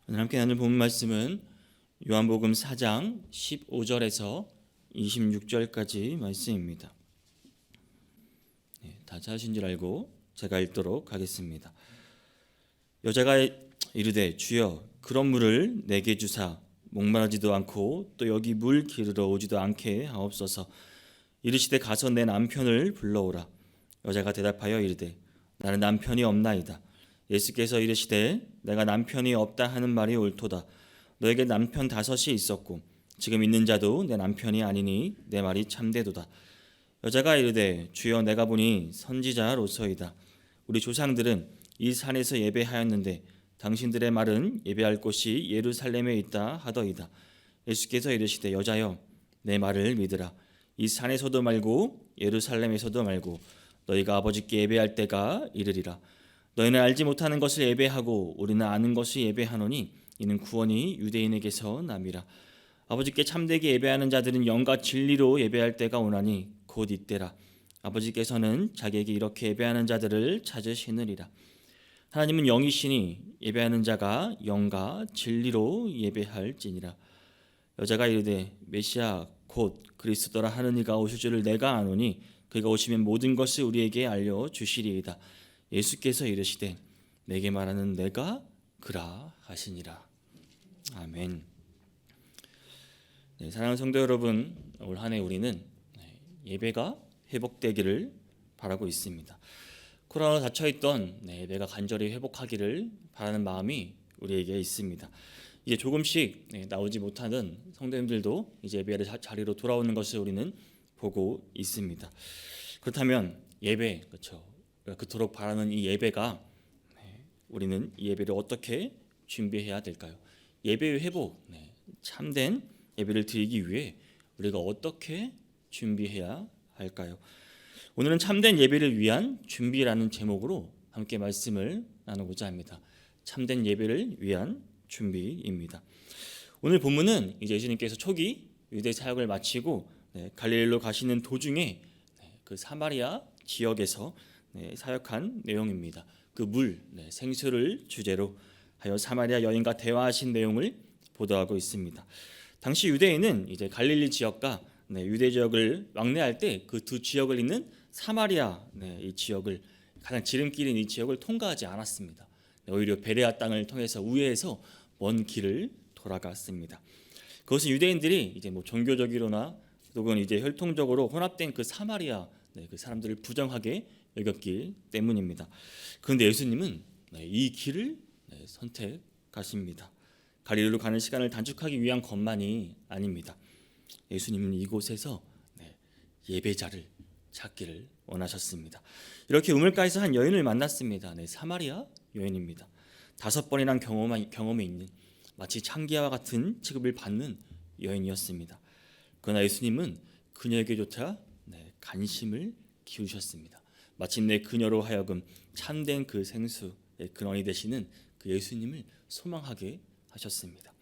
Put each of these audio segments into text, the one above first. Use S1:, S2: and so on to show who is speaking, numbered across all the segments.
S1: 오늘 함께 나눌 본문 말씀은 요한복음 4장 15절에서 26절까지 말씀입니다. 다 찾으신 줄 알고 제가 읽도록 하겠습니다. 여자가 이르되 주여 그런 물을 내게 주사 목마르지도 않고 또 여기 물 기르러 오지도 않게 하옵소서. 이르시되 가서 내 남편을 불러오라. 여자가 대답하여 이르되 나는 남편이 없나이다. 예수께서 이르시되 내가 남편이 없다 하는 말이 옳도다. 너에게 남편 5이 있었고 지금 있는 자도 내 남편이 아니니 내 말이 참되도다. 여자가 이르되 주여 내가 보니 선지자로서이다. 우리 조상들은 이 산에서 예배하였는데 당신들의 말은 예배할 곳이 예루살렘에 있다 하더이다. 예수께서 이르시되 여자여 내 말을 믿으라. 이 산에서도 말고 예루살렘에서도 말고 너희가 아버지께 예배할 때가 이르리라. 너희는 알지 못하는 것을 예배하고 우리는 아는 것을 예배하노니 이는 구원이 유대인에게서 남이라. 아버지께 참되게 예배하는 자들은 영과 진리로 예배할 때가 오나니 곧 이때라. 아버지께서는 자기에게 이렇게 예배하는 자들을 찾으시느니라. 하나님은 영이시니 예배하는 자가 영과 진리로 예배할지니라. 여자가 이르되 메시아 곧 그리스도라 하는 이가 오실 줄을 내가 아노니 그가 오시면 모든 것을 우리에게 알려주시리이다. 예수께서 이르시되 내게 말하는 내가 그라 하시니라. 아멘. 사랑하는 성도 여러분, 올 한 해 우리는 예배가 회복되기를 바라고 있습니다. 코로나로 닫혀있던 예배가 간절히 회복하기를 바라는 마음이 우리에게 있습니다. 이제 조금씩 나오지 못하는 성도님들도 이제 예배의 자리로 돌아오는 것을 우리는 보고 있습니다. 그렇다면 예배, 그렇죠? 그토록 바라는 이 예배가 우리는 이 예배를 어떻게 준비해야 될까요? 예배의 회복, 참된 예배를 드리기 위해 우리가 어떻게 준비해야 할까요? 오늘은 참된 예배를 위한 준비라는 제목으로 함께 말씀을 나누고자 합니다. 참된 예배를 위한 준비입니다. 오늘 본문은 이제 예수님께서 초기 유대 사역을 마치고 갈릴리로 가시는 도중에 그 사마리아 지역에서 사역한 내용입니다. 그 물, 생수를 주제로 하여 사마리아 여인과 대화하신 내용을 보도하고 있습니다. 당시 유대인은 이제 갈릴리 지역과 유대 지역을 왕래할 때 그 두 지역을 잇는 사마리아 이 지역을 가장 지름길인 이 지역을 통과하지 않았습니다. 오히려 베레아 땅을 통해서 우회해서 먼 길을 돌아갔습니다. 그것은 유대인들이 이제 종교적으로나 혹은 이제 혈통적으로 혼합된 그 사마리아 그 사람들을 부정하게 여겼기 때문입니다. 그런데 예수님은 이 길을 선택하십니다. 갈릴리로 가는 시간을 단축하기 위한 것만이 아닙니다. 예수님은 이곳에서 예배자를 찾기를 원하셨습니다. 이렇게 우물가에서 한 여인을 만났습니다. 사마리아 여인입니다. 5번이란 경험이 있는 마치 창기와 같은 취급을 받는 여인이었습니다. 그러나 예수님은 그녀에게조차 관심을 기우셨습니다. 마침내 그녀로 하여금 참된 그 생수의 근원이 되시는 그 예수님을 소망하게 하셨습니다.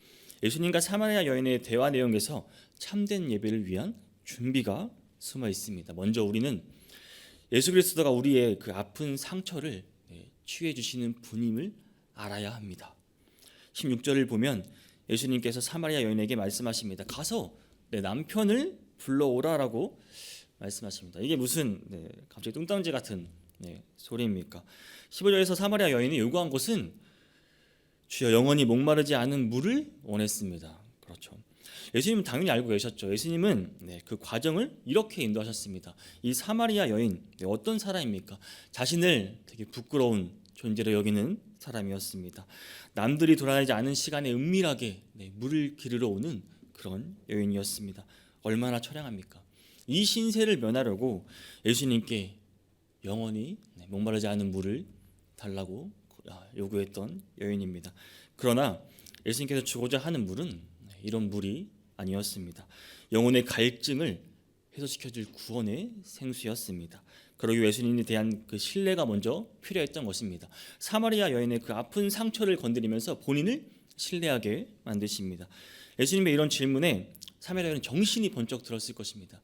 S1: 예수님과 사마리아 여인의 대화 내용에서 참된 예배를 위한 준비가 숨어 있습니다. 먼저 우리는 예수 그리스도가 우리의 그 아픈 상처를 치유해 주시는 분임을 알아야 합니다. 16절을 보면 예수님께서 사마리아 여인에게 말씀하십니다. 가서 내 남편을 불러오라라고 말씀하십니다. 이게 무슨 갑자기 뚱딴지 같은 소리입니까? 15절에서 사마리아 여인이 요구한 것은 주여 영원히 목마르지 않은 물을 원했습니다. 그렇죠. 예수님은 당연히 알고 계셨죠. 예수님은 그 과정을 이렇게 인도하셨습니다. 이 사마리아 여인 어떤 사람입니까? 자신을 되게 부끄러운 존재로 여기는 사람이었습니다. 남들이 돌아다니지 않은 시간에 은밀하게 물을 기르러 오는 그런 여인이었습니다. 얼마나 처량합니까? 이 신세를 면하려고 예수님께 영원히 목마르지 않은 물을 달라고 요구했던 여인입니다. 그러나 예수님께서 주고자 하는 물은 이런 물이 아니었습니다. 영혼의 갈증을 해소시켜줄 구원의 생수였습니다. 그러기 위해 예수님에 대한 그 신뢰가 먼저 필요했던 것입니다. 사마리아 여인의 그 아픈 상처를 건드리면서 본인을 신뢰하게 만드십니다. 예수님의 이런 질문에 사마리아 여인은 정신이 번쩍 들었을 것입니다.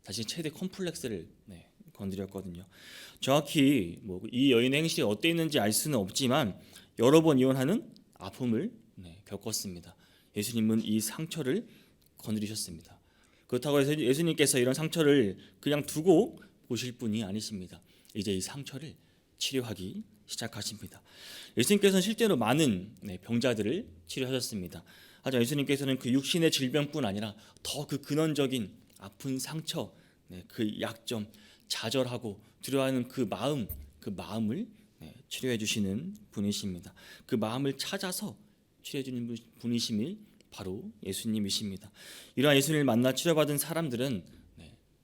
S1: 자신의 최대 컴플렉스를 건드렸거든요. 정확히 이 여인의 행실이 어떠했는지 알 수는 없지만 여러 번 이혼하는 아픔을 겪었습니다. 예수님은 이 상처를 거느리셨습니다. 그렇다고 해서 예수님께서 이런 상처를 그냥 두고 보실 분이 아니십니다. 이제 이 상처를 치료하기 시작하십니다. 예수님께서는 실제로 많은 병자들을 치료하셨습니다. 하지만 예수님께서는 그 육신의 질병뿐 아니라 더 그 근원적인 아픈 상처, 그 약점, 좌절하고 두려워하는 그 마음을 치료해 주시는 분이십니다. 그 마음을 찾아서 치료해 주는 분이심이 바로 예수님이십니다. 이러한 예수님을 만나 치료받은 사람들은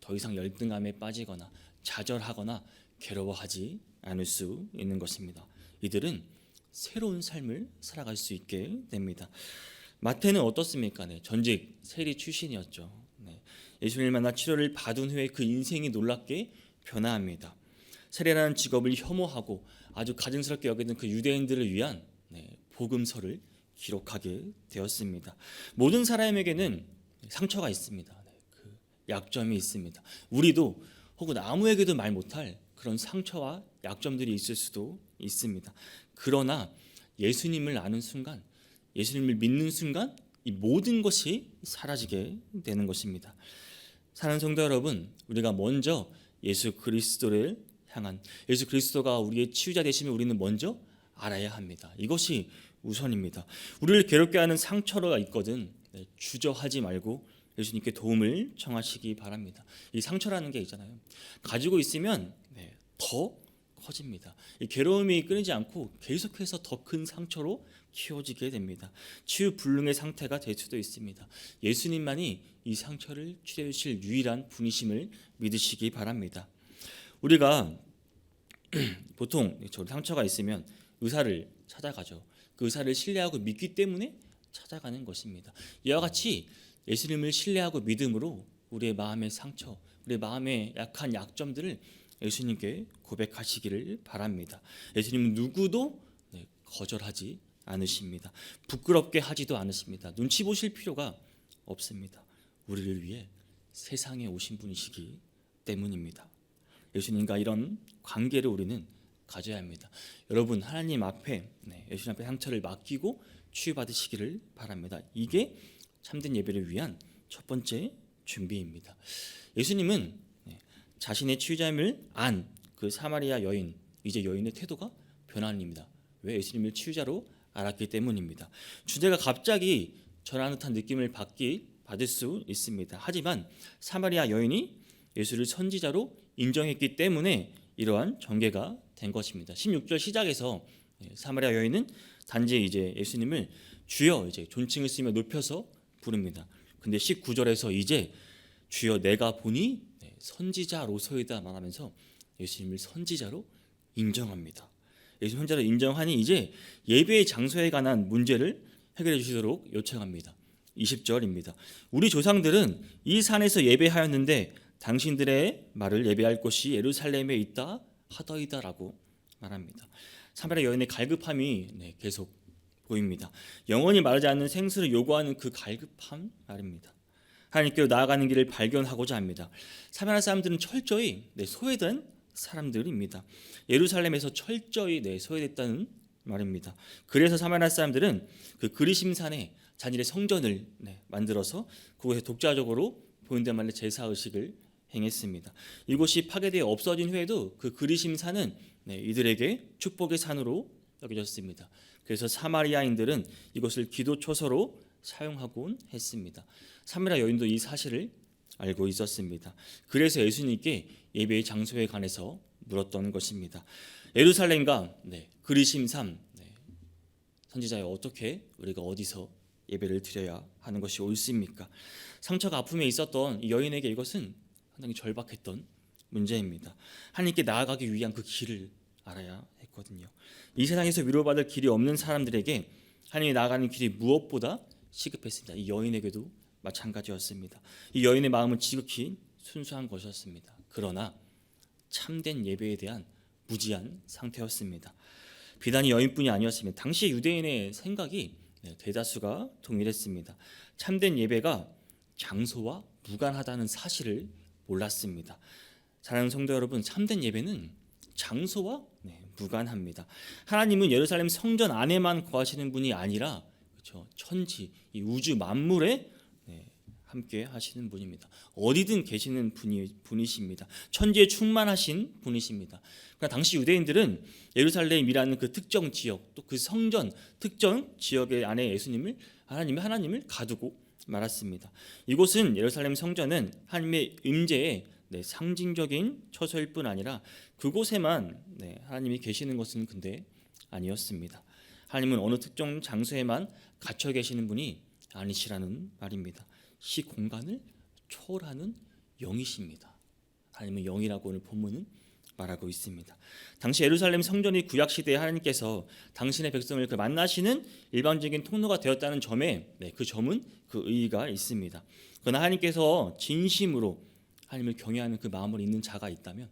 S1: 더 이상 열등감에 빠지거나 좌절하거나 괴로워하지 않을 수 있는 것입니다. 이들은 새로운 삶을 살아갈 수 있게 됩니다. 마태는 어떻습니까? 전직 세리 출신이었죠. 예수님을 만나 치료를 받은 후에 그 인생이 놀랍게 변화합니다. 세리라는 직업을 혐오하고 아주 가증스럽게 여기는 그 유대인들을 위한 복음서를 기록하게 되었습니다. 모든 사람에게는 상처가 있습니다. 그 약점이 있습니다. 우리도 혹은 아무에게도 말 못할 그런 상처와 약점들이 있을 수도 있습니다. 그러나 예수님을 아는 순간, 예수님을 믿는 순간 이 모든 것이 사라지게 되는 것입니다. 사랑하는 성도 여러분, 우리가 먼저 예수 그리스도를 향한, 예수 그리스도가 우리의 치유자 되심을 우리는 먼저 알아야 합니다. 이것이 우선입니다. 우리를 괴롭게 하는 상처가 있거든 주저하지 말고 예수님께 도움을 청하시기 바랍니다. 이 상처라는 게 있잖아요. 가지고 있으면 더 커집니다. 이 괴로움이 끊이지 않고 계속해서 더 큰 상처로 키워지게 됩니다. 치유 불능의 상태가 될 수도 있습니다. 예수님만이 이 상처를 치료해 주실 유일한 분이심을 믿으시기 바랍니다. 우리가 보통 상처가 있으면 의사를 찾아가죠. 그 의사를 신뢰하고 믿기 때문에 찾아가는 것입니다. 이와 같이 예수님을 신뢰하고 믿음으로 우리의 마음의 상처, 우리의 마음의 약한 약점들을 예수님께 고백하시기를 바랍니다. 예수님은 누구도 거절하지 않으십니다. 부끄럽게 하지도 않으십니다. 눈치 보실 필요가 없습니다. 우리를 위해 세상에 오신 분이시기 때문입니다. 예수님과 이런 관계를 우리는 가져야 합니다. 여러분, 하나님 앞에 예수님 앞에 상처를 맡기고 치유받으시기를 바랍니다. 이게 참된 예배를 위한 첫 번째 준비입니다. 예수님은 자신의 치유자임을 안 그 사마리아 여인, 이제 여인의 태도가 변화입니다. 왜? 예수님을 치유자로 알았기 때문입니다. 주제가 갑자기 전하는 듯한 느낌을 받을 수 있습니다. 하지만 사마리아 여인이 예수를 선지자로 인정했기 때문에 이러한 전개가 된 것입니다. 16절 시작에서 사마리아 여인은 단지 이제 예수님을 주여 이제 존칭을 쓰며 높여서 부릅니다. 근데 19절에서 이제 주여 내가 보니 선지자로소이다 말하면서 예수님을 선지자로 인정합니다. 예수님 선지자로 인정하니 이제 예배의 장소에 관한 문제를 해결해 주시도록 요청합니다. 20절입니다. 우리 조상들은 이 산에서 예배하였는데 당신들의 말을 예배할 곳이 예루살렘에 있다 하더이다라고 말합니다. 사마리아 여인의 갈급함이 계속 보입니다. 영원히 마르지 않는 생수를 요구하는 그 갈급함 말입니다. 하나님께로 나아가는 길을 발견하고자 합니다. 사마리아 사람들은 철저히 소외된 사람들입니다. 예루살렘에서 철저히 소외됐다는 말입니다. 그래서 사마리아 사람들은 그 그리심산에 자신의 성전을 만들어서 그곳에 독자적으로 보인단 말로 제사의식을 행했습니다. 이곳이 파괴되어 없어진 후에도 그 그리심산은 이들에게 축복의 산으로 여겨졌습니다. 그래서 사마리아인들은 이것을 기도 초소로 사용하곤 했습니다. 사마리아 여인도 이 사실을 알고 있었습니다. 그래서 예수님께 예배의 장소에 관해서 물었던 것입니다. 예루살렘과 그리심산 선지자여, 어떻게 우리가 어디서 예배를 드려야 하는 것이 옳습니까? 상처가 아픔에 있었던 이 여인에게 이것은 상당히 절박했던 문제입니다. 하나님께 나아가기 위한 그 길을 알아야 했거든요. 이 세상에서 위로받을 길이 없는 사람들에게 하나님이 나아가는 길이 무엇보다 시급했습니다. 이 여인에게도 마찬가지였습니다. 이 여인의 마음은 지극히 순수한 것이었습니다. 그러나 참된 예배에 대한 무지한 상태였습니다. 비단 이 여인뿐이 아니었습니다. 당시 유대인의 생각이 대다수가 동일했습니다. 참된 예배가 장소와 무관하다는 사실을 몰랐습니다. 사랑하는 성도 여러분, 참된 예배는 장소와 무관합니다. 하나님은 예루살렘 성전 안에만 거하시는 분이 아니라 저 천지, 이 우주 만물에 함께 하시는 분입니다. 어디든 계시는 분이십니다. 천지에 충만하신 분이십니다. 그러나 당시 유대인들은 예루살렘이라는 그 특정 지역, 또 그 성전 특정 지역의 안에 하나님을 가두고 말았습니다. 이곳은 예루살렘 성전은 하나님의 임재의 상징적인 처소일 뿐 아니라 그곳에만 하나님이 계시는 것은 근데 아니었습니다. 하나님은 어느 특정 장소에만 갇혀 계시는 분이 아니시라는 말입니다. 시 공간을 초월하는 영이십니다. 하나님은 영이라고 오늘 본문은 말하고 있습니다. 당시 예루살렘 성전이 구약 시대에 하나님께서 당신의 백성을 만나시는 일반적인 통로가 되었다는 점에 그 점은 그 의의가 있습니다. 그러나 하나님께서 진심으로 하나님을 경외하는 그 마음을 있는 자가 있다면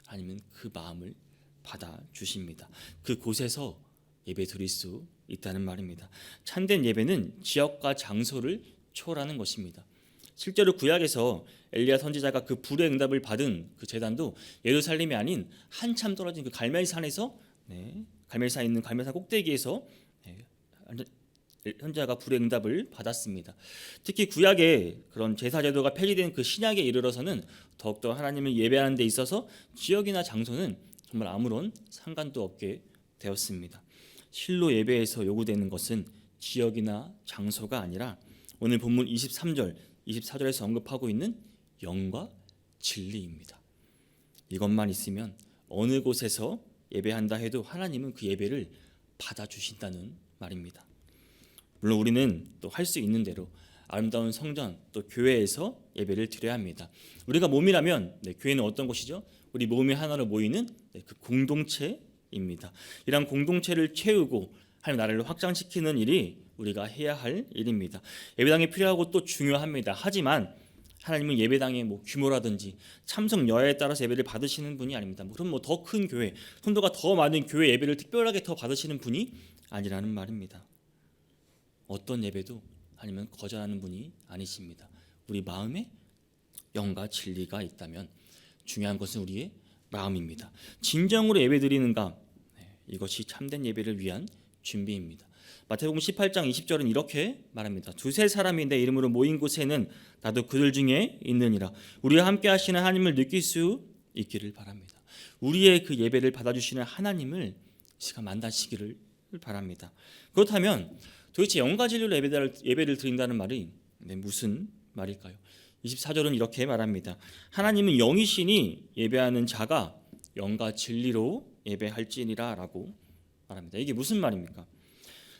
S1: 하나님은 그 마음을 받아 주십니다. 그곳에서 예배 드릴 수 있다는 말입니다. 참된 예배는 지역과 장소를 초월하는 것입니다. 실제로 구약에서 엘리야 선지자가 그 불의 응답을 받은 그 제단도 예루살렘이 아닌 한참 떨어진 그 갈멜산에서 갈멜산 있는 갈멜산 꼭대기에서 선지자가 불의 응답을 받았습니다. 특히 구약의 그런 제사 제도가 폐지된 그 신약에 이르러서는 더욱더 하나님을 예배하는 데 있어서 지역이나 장소는 정말 아무런 상관도 없게 되었습니다. 실로 예배에서 요구되는 것은 지역이나 장소가 아니라 오늘 본문 23절, 24절에서 언급하고 있는 영과 진리입니다. 이것만 있으면 어느 곳에서 예배한다 해도 하나님은 그 예배를 받아주신다는 말입니다. 물론 우리는 또 할 수 있는 대로 아름다운 성전 또 교회에서 예배를 드려야 합니다. 우리가 몸이라면 교회는 어떤 곳이죠? 우리 몸이 하나로 모이는 그 공동체입니다. 이런 공동체를 채우고 하나님 나라를 확장시키는 일이 우리가 해야 할 일입니다. 예배당이 필요하고 또 중요합니다. 하지만 하나님은 예배당의 규모라든지 참석 여하에 따라서 예배를 받으시는 분이 아닙니다. 그럼 더 큰 교회, 성도가 더 많은 교회 예배를 특별하게 더 받으시는 분이 아니라는 말입니다. 어떤 예배도 하나님은 거절하는 분이 아니십니다. 우리 마음에 영과 진리가 있다면 중요한 것은 우리의 마음입니다. 진정으로 예배드리는가? 이것이 참된 예배를 위한 준비입니다. 마태복음 18장 20절은 이렇게 말합니다. 두세 사람이 내 이름으로 모인 곳에는 나도 그들 중에 있느니라. 우리와 함께 하시는 하나님을 느낄 수 있기를 바랍니다. 우리의 그 예배를 받아주시는 하나님을 시간 만나시기를 바랍니다. 그렇다면 도대체 영과 진리로 예배를 드린다는 말이 무슨 말일까요? 24절은 이렇게 말합니다. 하나님은 영이시니 예배하는 자가 영과 진리로 예배할지니라 라고 말합니다. 이게 무슨 말입니까?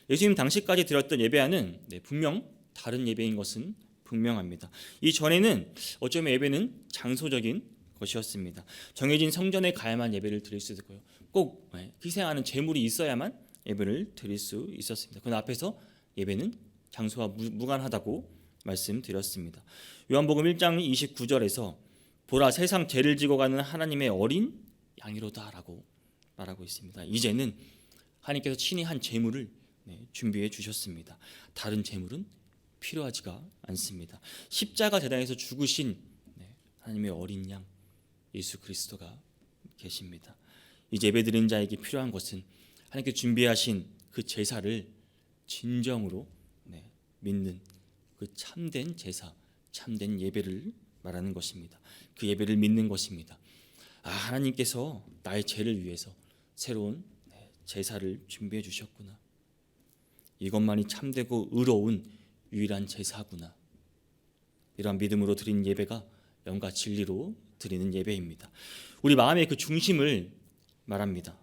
S1: 예수님 당시까지 드렸던 예배와는 분명 다른 예배인 것은 분명합니다. 이전에는 어쩌면 예배는 장소적인 것이었습니다. 정해진 성전에 가야만 예배를 드릴 수 있고요. 꼭 희생하는 제물이 있어야만 예배를 드릴 수 있었습니다. 그 앞에서 예배는 장소와 무관하다고 말씀드렸습니다. 요한복음 1장 29절에서 보라 세상 죄를 지고 가는 하나님의 어린 양이로다라고 말하고 있습니다. 이제는 하나님께서 친히 한 제물을 준비해 주셨습니다. 다른 제물은 필요하지가 않습니다. 십자가 제단에서 죽으신 하나님의 어린 양 예수 그리스도가 계십니다. 이제 예배드리는 자에게 필요한 것은 하나님께 준비하신 그 제사를 진정으로 믿는 그 참된 제사, 참된 예배를 말하는 것입니다. 그 예배를 믿는 것입니다. 하나님께서 나의 죄를 위해서 새로운 제사를 준비해 주셨구나. 이것만이 참되고 의로운 유일한 제사구나. 이러한 믿음으로 드린 예배가 영과 진리로 드리는 예배입니다. 우리 마음의 그 중심을 말합니다.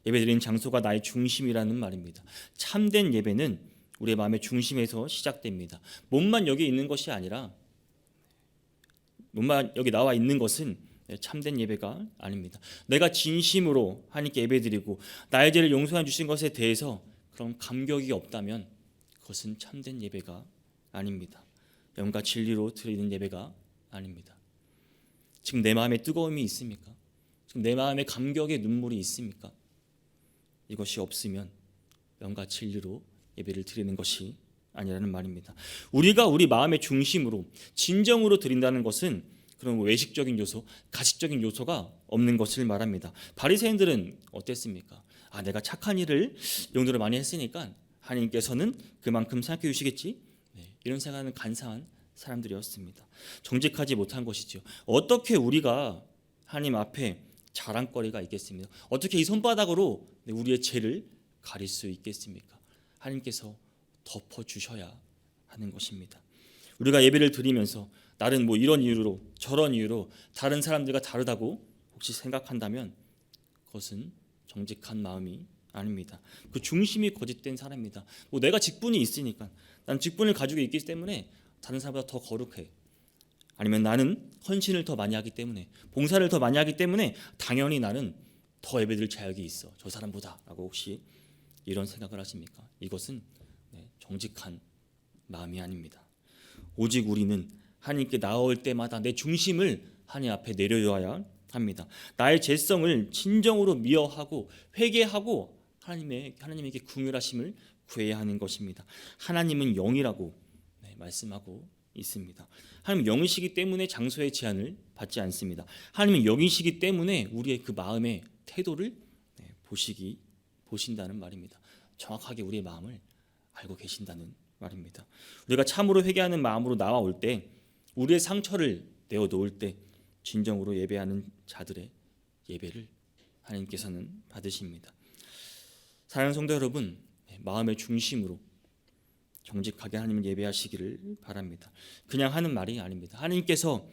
S1: 예배드리는 장소가 나의 중심이라는 말입니다. 참된 예배는 우리의 마음의 중심에서 시작됩니다. 몸만 여기 있는 것이 아니라 몸만 여기 나와 있는 것은 참된 예배가 아닙니다. 내가 진심으로 하나님께 예배드리고 나의 죄를 용서해 주신 것에 대해서 그런 감격이 없다면 그것은 참된 예배가 아닙니다. 영과 진리로 드리는 예배가 아닙니다. 지금 내 마음에 뜨거움이 있습니까? 지금 내 마음에 감격의 눈물이 있습니까? 이것이 없으면 영과 진리로 예배를 드리는 것이 아니라는 말입니다. 우리가 우리 마음의 중심으로 진정으로 드린다는 것은 그런 외식적인 요소, 가식적인 요소가 없는 것을 말합니다. 바리새인들은 어땠습니까? 내가 착한 일을 용도를 많이 했으니까 하나님께서는 그만큼 생각해 주시겠지. 이런 생각하는 간사한 사람들이었습니다. 정직하지 못한 것이죠. 어떻게 우리가 하나님 앞에 자랑거리가 있겠습니까? 어떻게 이 손바닥으로 우리의 죄를 가릴 수 있겠습니까? 하나님께서 덮어주셔야 하는 것입니다. 우리가 예배를 드리면서 나는 뭐 이런 이유로 저런 이유로 다른 사람들과 다르다고 혹시 생각한다면 그것은 정직한 마음이 아닙니다. 그 중심이 거짓된 사람입니다. 뭐 내가 직분이 있으니까, 난 직분을 가지고 있기 때문에 다른 사람보다 더 거룩해. 아니면 나는 헌신을 더 많이 하기 때문에, 봉사를 더 많이 하기 때문에 당연히 나는 더 예배드릴 자격이 있어, 저 사람보다 라고 혹시 이런 생각을 하십니까? 이것은 정직한 마음이 아닙니다. 오직 우리는 하나님께 나올 때마다 내 중심을 하나님 앞에 내려놓아야 합니다. 나의 죄성을 진정으로 미워하고 회개하고 하나님에게 긍휼하심을 구해야 하는 것입니다. 하나님은 영이라고 말씀하고 있습니다. 하나님은 영이시기 때문에 장소의 제한을 받지 않습니다. 하나님은 영이시기 때문에 우리의 그 마음의 태도를 보신다는 말입니다. 정확하게 우리의 마음을 알고 계신다는 말입니다. 우리가 참으로 회개하는 마음으로 나와올 때, 우리의 상처를 내어놓을 때 진정으로 예배하는 자들의 예배를 하나님께서는 받으십니다. 사랑하는 성도 여러분, 마음의 중심으로 정직하게 하나님을 예배하시기를 바랍니다. 그냥 하는 말이 아닙니다. 하나님께서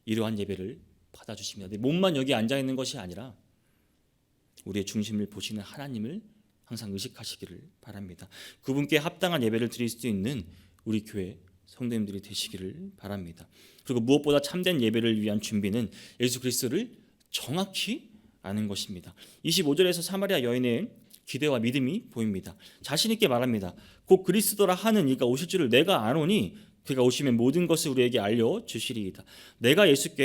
S1: 이러한 예배를 받아주십니다. 몸만 여기 앉아있는 것이 아니라 우리의 중심을 보시는 하나님을 항상 의식하시기를 바랍니다. 그분께 합당한 예배를 드릴 수 있는 우리 교회 성도님들이 되시기를 바랍니다. 그리고 무엇보다 참된 예배를 위한 준비는 예수 그리스도를 정확히 아는 것입니다. 25절에서 사마리아 여인의 기대와 믿음이 보입니다. 자신 있게 말합니다. 곧 그리스도라 하는 이가 오실 줄을 내가 아노니 그가 오시면 모든 것을 우리에게 알려주시리이다. 내가 예수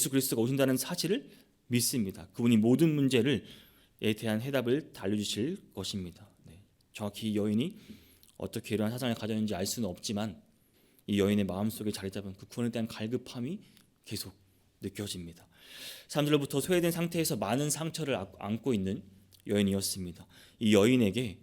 S1: 그리스도가 오신다는 사실을 믿습니다. 그분이 모든 문제에 대한 해답을 알려주실 것입니다. 정확히 이 여인이 어떻게 이러한 사상을 가졌는지 알 수는 없지만 이 여인의 마음속에 자리 잡은 그 구원에 대한 갈급함이 계속 느껴집니다. 사람들로부터 소외된 상태에서 많은 상처를 안고 있는 여인이었습니다. 이 여인에게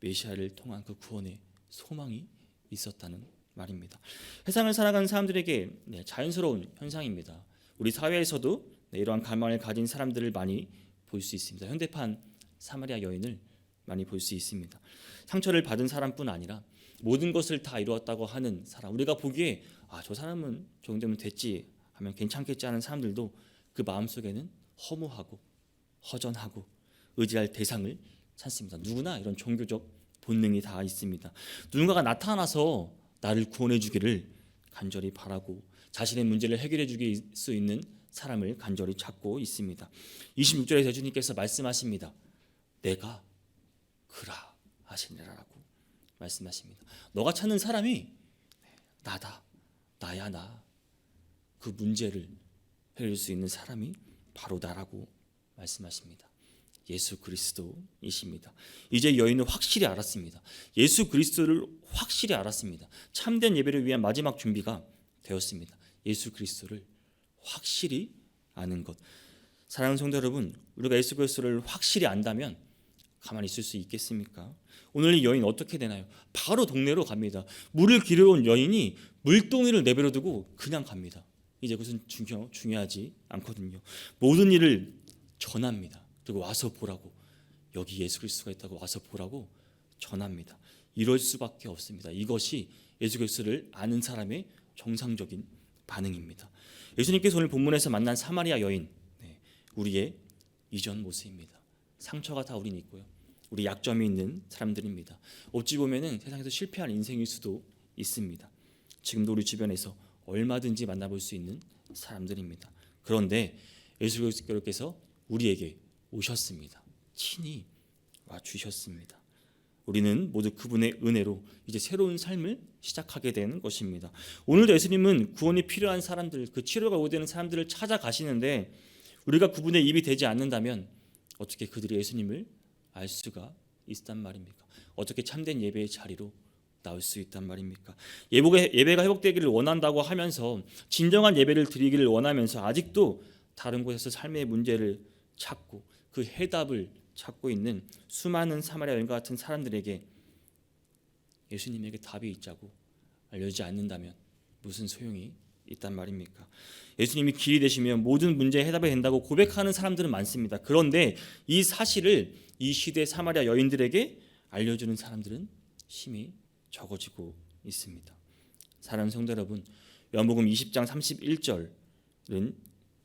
S1: 메시아를 통한 그 구원의 소망이 있었다는 말입니다. 세상을 살아가는 사람들에게 자연스러운 현상입니다. 우리 사회에서도 이러한 갈망을 가진 사람들을 많이 볼 수 있습니다. 현대판 사마리아 여인을 많이 볼 수 있습니다. 상처를 받은 사람뿐 아니라 모든 것을 다 이루었다고 하는 사람, 우리가 보기에 저 사람은 저 정도면 됐지 하면 괜찮겠지 하는 사람들도 그 마음속에는 허무하고 허전하고 의지할 대상을 찾습니다. 누구나 이런 종교적 본능이 다 있습니다. 누군가가 나타나서 나를 구원해 주기를 간절히 바라고 자신의 문제를 해결해 주길 수 있는 사람을 간절히 찾고 있습니다. 26절에서 주님께서 말씀하십니다. 내가 그라 하시니라라고 말씀하십니다. 너가 찾는 사람이 나다. 나야 나. 그 문제를 해결할 수 있는 사람이 바로 나라고 말씀하십니다. 예수 그리스도이십니다. 이제 여인은 확실히 알았습니다. 예수 그리스도를 확실히 알았습니다. 참된 예배를 위한 마지막 준비가 되었습니다. 예수 그리스도를 확실히 아는 것. 사랑하는 성도 여러분, 우리가 예수 그리스도를 확실히 안다면 가만히 있을 수 있겠습니까? 오늘 이 여인 어떻게 되나요? 바로 동네로 갑니다. 물을 길어온 여인이 물동이를 내버려 두고 그냥 갑니다. 이제 그것은 중요하지 않거든요. 모든 일을 전합니다. 그리고 와서 보라고, 여기 예수 그리스도가 있다고 와서 보라고 전합니다. 이럴 수밖에 없습니다. 이것이 예수 그리스도를 아는 사람의 정상적인 반응입니다. 예수님께서 오늘 본문에서 만난 사마리아 여인, 우리의 이전 모습입니다. 상처가 다 우린 있고요. 우리 약점이 있는 사람들입니다. 어찌 보면은 세상에서 실패한 인생일 수도 있습니다. 지금도 우리 주변에서 얼마든지 만나볼 수 있는 사람들입니다. 그런데 예수 그리스도께서 우리에게 오셨습니다. 친히 와 주셨습니다. 우리는 모두 그분의 은혜로 이제 새로운 삶을 시작하게 되는 것입니다. 오늘도 예수님은 구원이 필요한 사람들, 그 치료가 요구되는 사람들을 찾아가시는데 우리가 그분의 입이 되지 않는다면 어떻게 그들이 예수님을 알 수가 있단 말입니까? 어떻게 참된 예배의 자리로 나올 수 있단 말입니까? 예배가 회복되기를 원한다고 하면서 진정한 예배를 드리기를 원하면서 아직도 다른 곳에서 삶의 문제를 찾고 그 해답을 찾고 있는 수많은 사마리아 여인과 같은 사람들에게 예수님에게 답이 있자고 알려주지 않는다면 무슨 소용이 있단 말입니까? 예수님이 길이 되시며 모든 문제에 해답이 된다고 고백하는 사람들은 많습니다. 그런데 이 사실을 이 시대 사마리아 여인들에게 알려주는 사람들은 심히 적어지고 있습니다. 사랑하는 성도 여러분, 요한복음 20장 31절은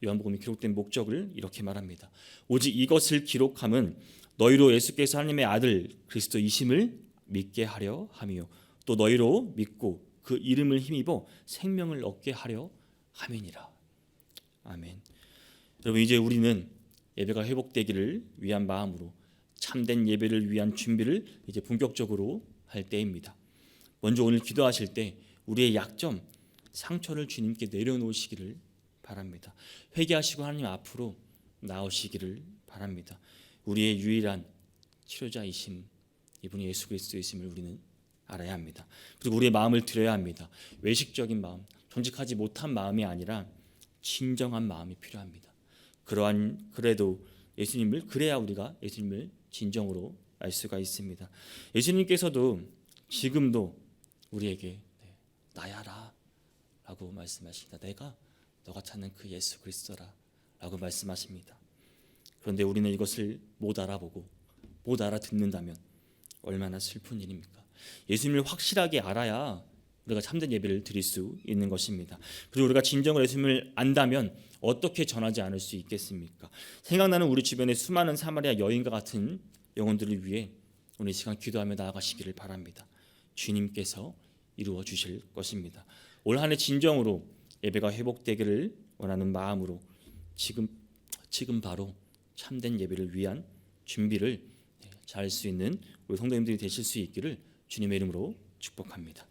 S1: 요한복음이 기록된 목적을 이렇게 말합니다. 오직 이것을 기록함은 너희로 예수께서 하나님의 아들 그리스도이심을 믿게 하려 함이요 또 너희로 믿고 그 이름을 힘입어 생명을 얻게 하려 함이니라. 아멘. 여러분, 이제 우리는 예배가 회복되기를 위한 마음으로 참된 예배를 위한 준비를 이제 본격적으로 할 때입니다. 먼저 오늘 기도하실 때 우리의 약점, 상처를 주님께 내려놓으시기를 바랍니다. 회개하시고 하나님 앞으로 나오시기를 바랍니다. 우리의 유일한 치료자이심, 이분이 예수 그리스도이심을 우리는 알아야 합니다. 그리고 우리의 마음을 드려야 합니다. 외식적인 마음, 정직하지 못한 마음이 아니라 진정한 마음이 필요합니다. 그래도 예수님을 그래야 우리가 예수님을 진정으로 알 수가 있습니다. 예수님께서도 지금도 우리에게 나야라 라고 말씀하십니다. 내가 너가 찾는 그 예수 그리스도라 라고 말씀하십니다. 그런데 우리는 이것을 못 알아보고 못 알아듣는다면 얼마나 슬픈 일입니까? 예수님을 확실하게 알아야 우리가 참된 예배를 드릴 수 있는 것입니다. 그리고 우리가 진정으로 예수님을 안다면 어떻게 전하지 않을 수 있겠습니까? 생각나는 우리 주변의 수많은 사마리아 여인과 같은 영혼들을 위해 오늘 이 시간 기도하며 나아가시기를 바랍니다. 주님께서 이루어 주실 것입니다. 올 한 해 진정으로 예배가 회복되기를 원하는 마음으로 지금 바로 참된 예배를 위한 준비를 잘 할 수 있는 우리 성도님들이 되실 수 있기를 주님의 이름으로 축복합니다.